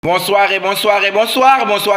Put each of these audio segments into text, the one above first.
Bonsoir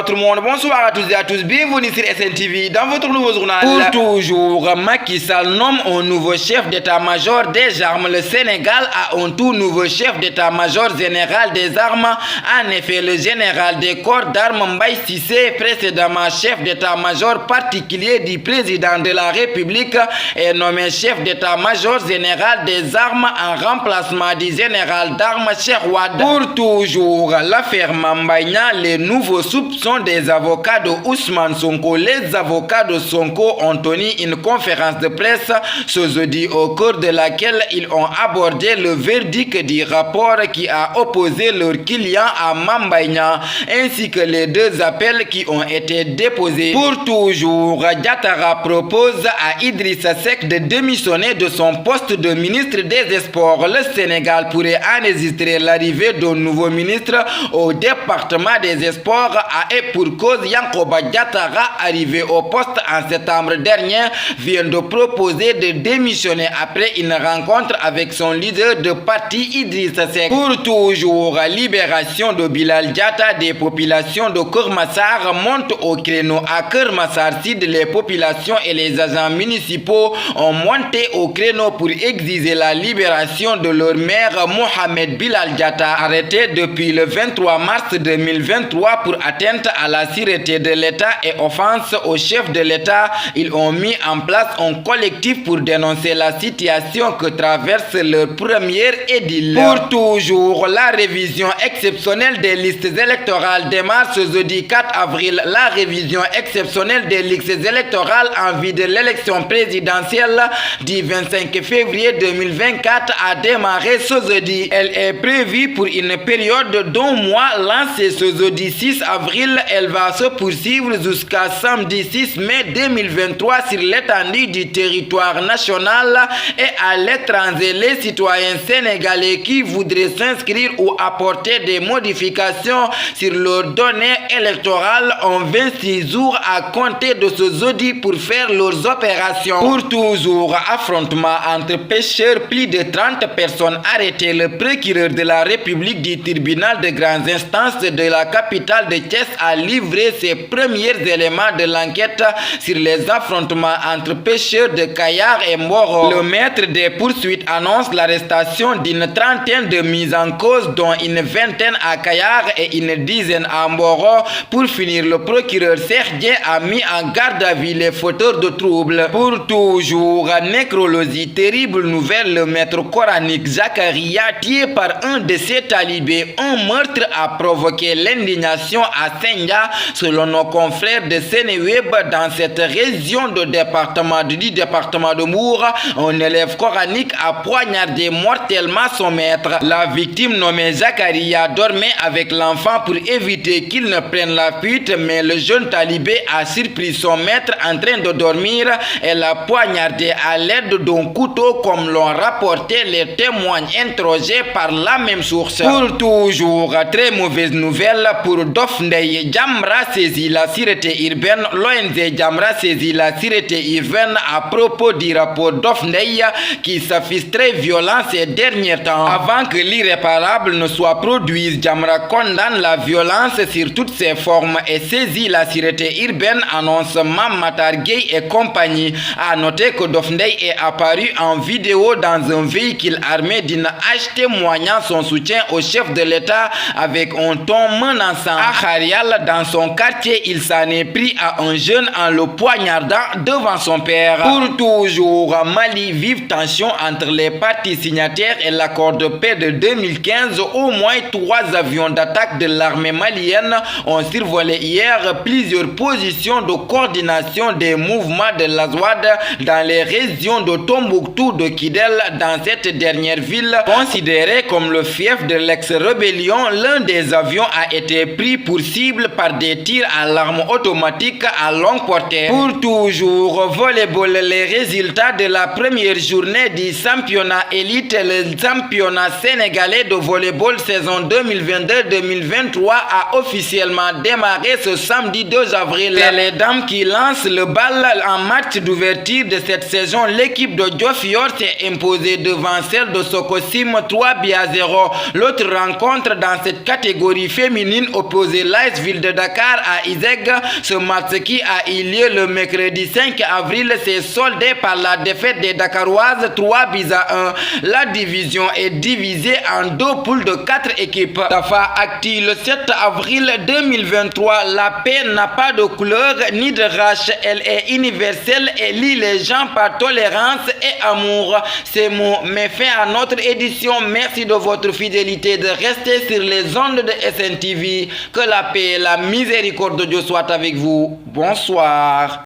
tout le monde, bonsoir à tous et à tous, bienvenue sur SNTV dans votre nouveau journal. Pour toujours, Macky Sall nomme un nouveau chef d'état-major des armes. Le Sénégal a un tout nouveau chef d'état-major général des armes. En effet, le général des corps d'armes Mbaye Cissé, précédemment chef d'état-major particulier du président de la République, est nommé chef d'état-major général des armes en remplacement du général d'armes Cheikh Wade. Pour toujours, l'affaire Mbaye Niang, les nouveaux soupçons des avocats de Ousmane Sonko. Les avocats de Sonko ont tenu une conférence de presse ce jeudi au cours de laquelle ils ont abordé le verdict du rapport qui a opposé leur client à Mbaye Niang, ainsi que les deux appels qui ont été déposés. Pour toujours, Diatara propose à Idrissa Seck de démissionner de son poste de ministre des Sports. Le Sénégal pourrait enregistrer l'arrivée d'un nouveau ministre au département des Sports et pour cause, Yankoba Diatara, arrivé au poste en septembre dernier, vient de proposer de démissionner après une rencontre avec son leader de parti Idrissa Seck. Pour toujours, libération de Bilal Diatta. Des populations de Keur Massar montent au créneau. À Keur Massar Sud, les populations et les agents municipaux ont monté au créneau pour exiger la libération de leur maire Mohamed Bilal Diatta, arrêté depuis le 23 mars 2023 pour atteinte à la sûreté de l'État et offense au chef de l'État. Ils ont mis en place un collectif pour dénoncer la situation que traverse leur premier édile. Pour toujours, la révision exceptionnelle des listes électorales démarre ce jeudi 4 avril. La révision exceptionnelle des listes électorales en vue de l'élection présidentielle du 25 février 2024 a démarré ce jeudi. Elle est prévue pour une période d'un mois. Lancée ce jeudi 6 avril, elle va se poursuivre jusqu'à samedi 6 mai 2023 sur l'étendue du territoire national et à l'étranger. Les citoyens sénégalais qui voudraient s'inscrire ou apporter des modifications sur leurs données électorales ont 26 jours à compter de ce jeudi pour faire leurs opérations. Pour toujours, affrontement entre pêcheurs, plus de 30 personnes arrêtées. Le procureur de la République du tribunal de grandes instances de la capitale de Thiès a livré ses premiers éléments de l'enquête sur les affrontements entre pêcheurs de Kayar et Mboro. Le maître des poursuites annonce l'arrestation d'une trentaine de mises en cause, dont une vingtaine à Kayar et une dizaine à Mboro. Pour finir, le procureur Sergien a mis en garde à vue les fauteurs de troubles. Pour toujours, nécrologie, terrible nouvelle, le maître coranique Zakaria, tué par un de ses talibés. Un meurtre a provoqué l'indignation à Sendia, selon nos confrères de Sénéweb. Dans cette région du département de Mour, un élève coranique a poignardé mortellement son maître. La victime, nommée Zakaria, dormait avec l'enfant pour éviter qu'il ne prenne la fuite, mais le jeune talibé a surpris son maître en train de dormir et l'a poignardé à l'aide d'un couteau, comme l'ont rapporté les témoins interrogés par la même source. Pour toujours, très mauvaise nouvelle pour Dof Ndeye. Jamra saisit la sûreté urbaine. L'ONG Jamra saisit la sûreté urbaine à propos du rapport Dof Ndeye qui s'affiche très violent ces derniers temps. Avant que l'irréparable ne soit produit, Jamra condamne la violence sur toutes ses formes et saisit la sûreté urbaine, annonce Mamatar Gueye et compagnie. A noter que Dof Ndeye est apparu en vidéo dans un véhicule armé d'une hache, témoignant son soutien au chef de l'État avec un ton menaçant. À Kharial, dans son quartier, il s'en est pris à un jeune en le poignardant devant son père. Pour toujours, Mali, vive tension entre les parties signataires et l'accord de paix de 2015. Au moins 3 avions d'attaque de l'armée malienne ont survolé hier plusieurs positions de coordination des mouvements de l'Azouad dans les régions de Tombouctou, de Kidal. Dans cette dernière ville, considérée comme le fief de l'ex-rébellion, l'un des avions a été pris pour cible par des tirs à l'arme automatique à longue portée. Pour toujours, volleyball, les résultats de la première journée du championnat élite, le championnat sénégalais de volleyball saison 2022-2023 a officiellement démarré ce samedi 2 avril. C'est les dames qui lancent le bal en match d'ouverture de cette saison. L'équipe de Diofior s'est imposée devant celle de Sokosim 3-0. L'autre rencontre dans cette catégorie catégorie féminine opposait l'AS Ville de Dakar à Iseg. Ce match qui a eu lieu le mercredi 5 avril s'est soldé par la défaite des Dakaroises 3-1. La division est divisée en 2 poules de 4 équipes. Tafa Actu le 7 avril 2023. La paix n'a pas de couleur ni de race. Elle est universelle et lie les gens par tolérance et amour. Ces mots mettent fin à notre édition. Merci de votre fidélité, de rester sur les ondes de SNTV. Que la paix et la miséricorde de Dieu soient avec vous. Bonsoir.